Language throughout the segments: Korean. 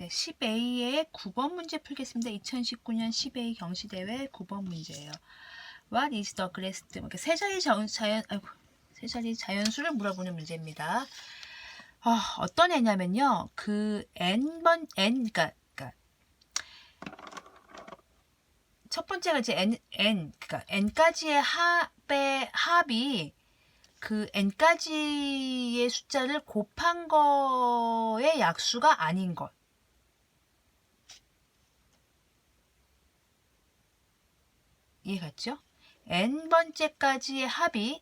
네, 10A의 9번 문제 풀겠습니다. 2019년 10A 경시대회 9번 문제예요. What is the greatest? 이렇게 세 자리 자연수를 물어보는 문제입니다. 어떤 애냐면요. 그 그러니까 첫 번째가 이제 그러니까 n까지의 합이 그 n까지의 숫자를 곱한 거의 약수가 아닌 것. 이해갔죠? n번째까지의 합이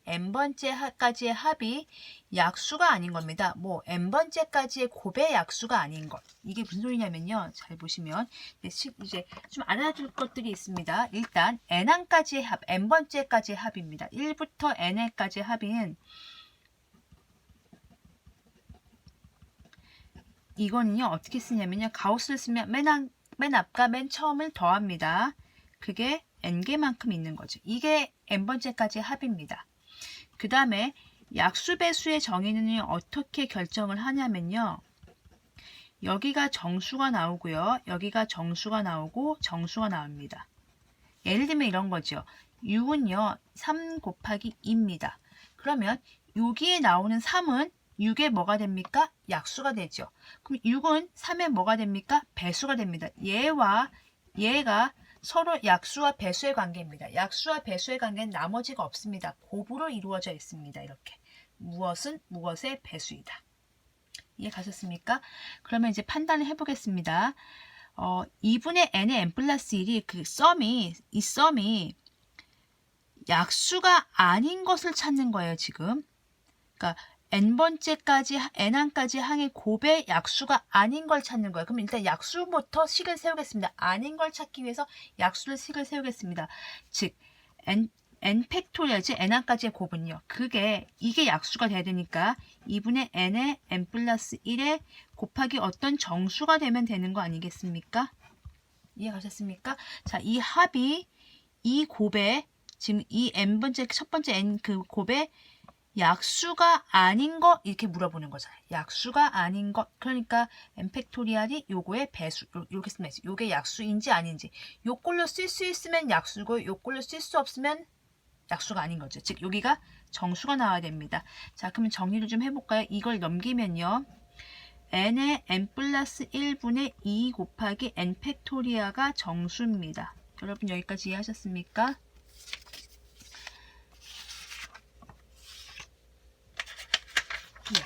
약수가 아닌 겁니다. 뭐 n번째까지의 곱의 약수가 아닌 것. 이게 무슨 소리냐면요. 잘 보시면 이제 좀 알아둘 것들이 있습니다. 일단 n항까지의 합, n번째까지의 합입니다. 1부터 n까지의 합인 이거는요. 어떻게 쓰냐면요. 가우스를 쓰면 맨 앞과 맨 처음을 더합니다. 그게 n개만큼 있는 거죠. 이게 n번째까지의 합입니다. 그 다음에 약수배수의 정의는 어떻게 결정을 하냐면요. 여기가 정수가 나오고요. 여기가 정수가 나오고 정수가 나옵니다. 예를 들면 이런 거죠. 6은요. 3 곱하기 2입니다. 그러면 여기에 나오는 3은 6에 뭐가 됩니까? 약수가 되죠. 그럼 6은 3에 뭐가 됩니까? 배수가 됩니다. 얘와 얘가 서로 약수와 배수의 관계입니다. 약수와 배수의 관계는 나머지가 없습니다. 곱으로 이루어져 있습니다. 이렇게. 무엇은 무엇의 배수이다. 이해 가셨습니까? 그러면 이제 판단을 해보겠습니다. 2분의 n의 n 플러스 1이 이 썸이 약수가 아닌 것을 찾는 거예요, 지금. 그러니까 n항까지 항의 곱의 약수가 아닌 걸 찾는 거예요. 그럼 일단 약수부터 식을 세우겠습니다. 아닌 걸 찾기 위해서 약수를 식을 세우겠습니다. 즉 n 팩토리얼, n항까지의 곱은요. 이게 약수가 돼야 되니까 2분의 n의 n 플러스 1에 곱하기 어떤 정수가 되면 되는 거 아니겠습니까? 이해 가셨습니까? 자, 이 합이 이 곱에 지금 이 첫 번째 n 그 곱에 약수가 아닌 것 이렇게 물어보는 거잖아요. 약수가 아닌 것 그러니까 n 팩토리얼이 요거의 배수 이렇게 쓰면 되죠. 요게 약수인지 아닌지 요꼴로 쓸 수 있으면 약수고 요꼴로 쓸 수 없으면 약수가 아닌 거죠. 즉 여기가 정수가 나와야 됩니다. 자, 그러면 정리를 좀 해볼까요? 이걸 넘기면요. n의 n 플러스 1분의 2 곱하기 n 팩토리아가 정수입니다. 여러분 여기까지 이해하셨습니까? 네.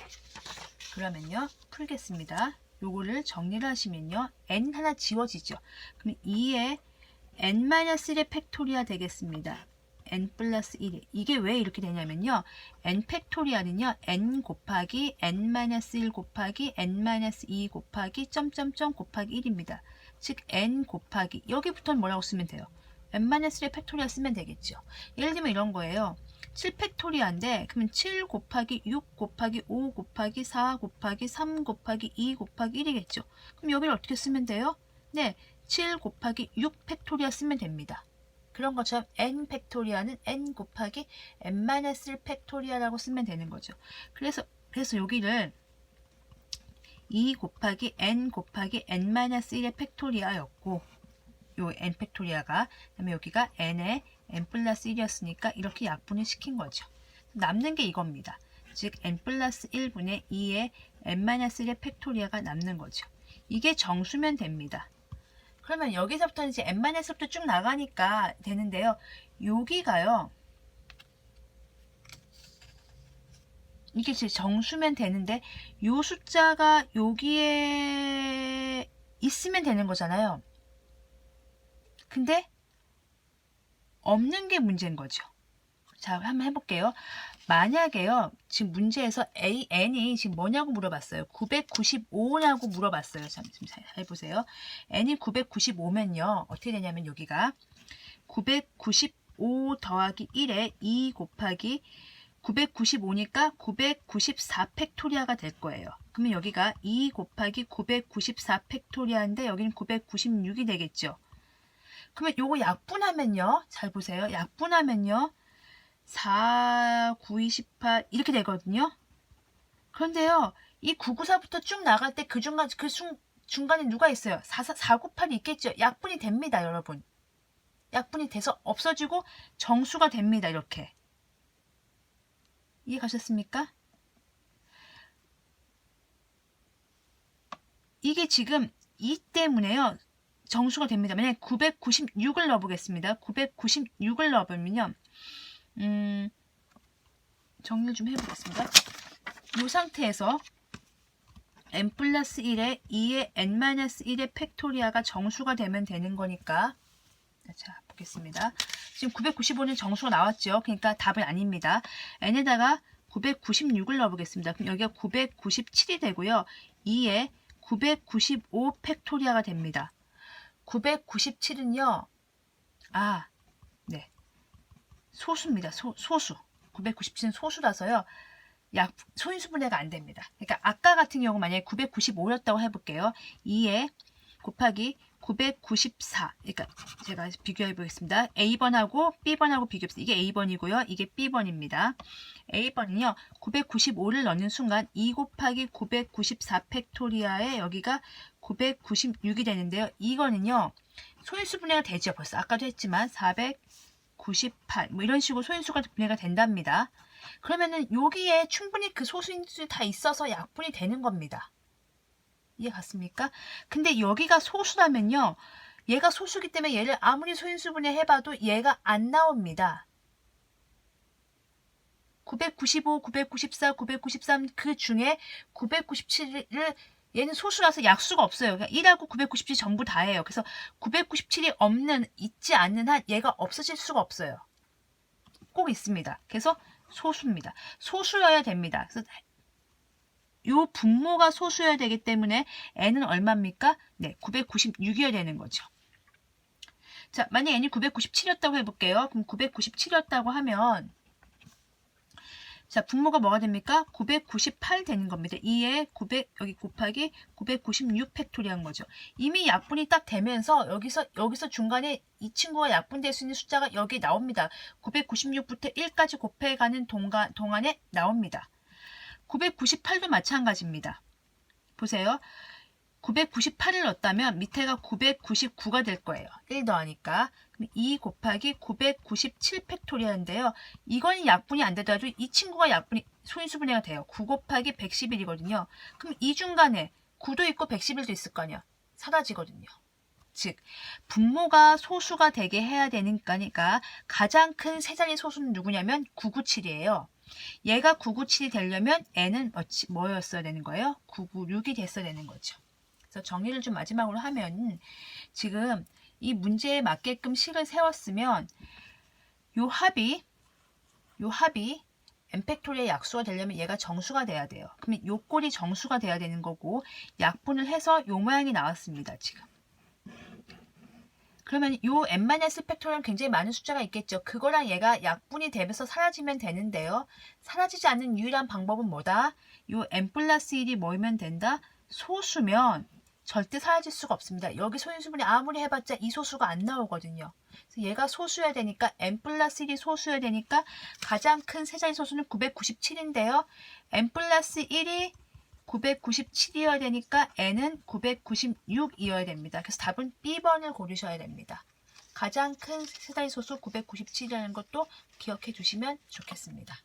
그러면요. 풀겠습니다. 요거를 정리를 하시면요. n 하나 지워지죠. 그럼 2의 n-1의 팩토리아 되겠습니다. n 플러스 1이 이게 왜 이렇게 되냐면요. n 팩토리아는요. n 곱하기 n-1 곱하기 n-2 곱하기 점점점 곱하기 1입니다. 즉 n 곱하기 여기부터는 뭐라고 쓰면 돼요? n-1의 팩토리아 쓰면 되겠죠. 예를 들면 이런 거예요. 7팩토리아인데 그러면 7 곱하기 6 곱하기 5 곱하기 4 곱하기 3 곱하기 2 곱하기 1이겠죠. 그럼 여기를 어떻게 쓰면 돼요? 네, 7 곱하기 6 팩토리아 쓰면 됩니다. 그런 것처럼 n 팩토리아는 n 곱하기 n-1 팩토리아라고 쓰면 되는 거죠. 그래서 여기를 2 곱하기 n 곱하기 n-1의 팩토리아였고 요 n 팩토리아가 그다음에 여기가 n의 n 플러스 1이었으니까 이렇게 약분을 시킨 거죠. 남는 게 이겁니다. 즉 n 플러스 1분의 2의 n-1의 팩토리아가 남는 거죠. 이게 정수면 됩니다. 그러면 여기서부터 이제 n-부터 쭉 나가니까 되는데요. 여기가요. 이게 제 정수면 되는데 요 숫자가 여기에 있으면 되는 거잖아요. 근데 없는 게 문제인 거죠. 자, 한번 해볼게요. 만약에요, 지금 문제에서 n이 지금 뭐냐고 물어봤어요. 995냐고 물어봤어요. 자, 지금 잘 보세요. n이 995면요, 어떻게 되냐면 여기가 995 더하기 1에 2 곱하기 995니까 994 팩토리아가 될 거예요. 그러면 여기가 2 곱하기 994 팩토리아인데 여기는 996이 되겠죠. 그러면 요거 약분하면요. 잘 보세요. 약분하면요. 4, 9, 28 이렇게 되거든요. 그런데요. 이 994부터 쭉 나갈 때 중간에 누가 있어요? 4 곱하기 있겠죠. 약분이 됩니다, 여러분. 약분이 돼서 없어지고 정수가 됩니다. 이렇게. 이해 가셨습니까? 이게 지금 2 때문에요. 정수가 됩니다. 만약에 996을 넣어보겠습니다. 996을 넣어보면요. 정리를 좀 해보겠습니다. 이 상태에서 n 플러스 1에 2의 n-1의 팩토리아가 정수가 되면 되는 거니까, 자 보겠습니다. 지금 995는 정수가 나왔죠. 그러니까 답은 아닙니다. n에다가 996을 넣어보겠습니다. 그럼 여기가 997이 되고요. 2에 995 팩토리아가 됩니다. 997은요. 네, 소수입니다. 소수. 997은 소수라서요. 소인수 분해가 안 됩니다. 그러니까 아까 같은 경우 만약에 995였다고 해볼게요. 2에 곱하기 994. 그러니까 제가 비교해 보겠습니다. A번하고 B번하고 비교해보세요. 이게 A번이고요. 이게 B번입니다. A번은요. 995를 넣는 순간 2 곱하기 994 팩토리아에 여기가 996이 되는데요. 이거는요. 소인수 분해가 되죠. 벌써 아까도 했지만 498 뭐 이런 식으로 소인수가 분해가 된답니다. 그러면은 여기에 충분히 그 소수인수 다 있어서 약분이 되는 겁니다. 이해 갔습니까? 근데 여기가 소수라면요. 얘가 소수기 때문에 얘를 아무리 소인수분해 해봐도 얘가 안 나옵니다. 995, 994, 993 그 중에 997을 얘는 소수라서 약수가 없어요. 1하고 997 전부 다예요. 그래서 997이 있지 않는 한 얘가 없어질 수가 없어요. 꼭 있습니다. 그래서 소수입니다. 소수여야 됩니다. 그래서 요 분모가 소수여야 되기 때문에 n은 얼마입니까? 네, 996이어야 되는 거죠. 자, 만약 n이 997이었다고 해볼게요. 그럼 997이었다고 하면 자, 분모가 뭐가 됩니까? 998 되는 겁니다. 2에 900 여기 곱하기 996 팩토리한 거죠. 이미 약분이 딱 되면서 여기서 중간에 이 친구가 약분될 수 있는 숫자가 여기 나옵니다. 996부터 1까지 곱해가는 동안에 나옵니다. 998도 마찬가지입니다. 보세요. 998을 넣었다면 밑에가 999가 될 거예요. 1 더하니까. 그럼 2 곱하기 997 팩토리아인데요. 이건 약분이 안 되더라도 이 친구가 소인수분해가 돼요. 9 곱하기 111이거든요. 그럼 이 중간에 9도 있고 111도 있을 거 아니야. 사라지거든요. 즉 분모가 소수가 되게 해야 되니까 가장 큰 세 자리 소수는 누구냐면 997이에요. 얘가 997이 되려면 n은 뭐였어야 되는 거예요? 996이 됐어야 되는 거죠. 그래서 정리를 좀 마지막으로 하면 지금 이 문제에 맞게끔 식을 세웠으면 요 합이 n팩토리의 약수가 되려면 얘가 정수가 돼야 돼요. 그러면 요 꼴이 정수가 돼야 되는 거고 약분을 해서 요 모양이 나왔습니다. 지금. 그러면 요 n-팩토리얼은 굉장히 많은 숫자가 있겠죠. 그거랑 얘가 약분이 되면서 사라지면 되는데요. 사라지지 않는 유일한 방법은 뭐다? 요 n 플러스 1이 뭐면 된다? 소수면 절대 사라질 수가 없습니다. 여기 소인수분해 아무리 해봤자 이 소수가 안 나오거든요. 그래서 얘가 소수여야 되니까 n 플러스 1이 소수여야 되니까 가장 큰 세 자리 소수는 997인데요. n 플러스 1이 997이어야 되니까 n은 996이어야 됩니다. 그래서 답은 B번을 고르셔야 됩니다. 가장 큰 세 자리 소수 997이라는 것도 기억해 두시면 좋겠습니다.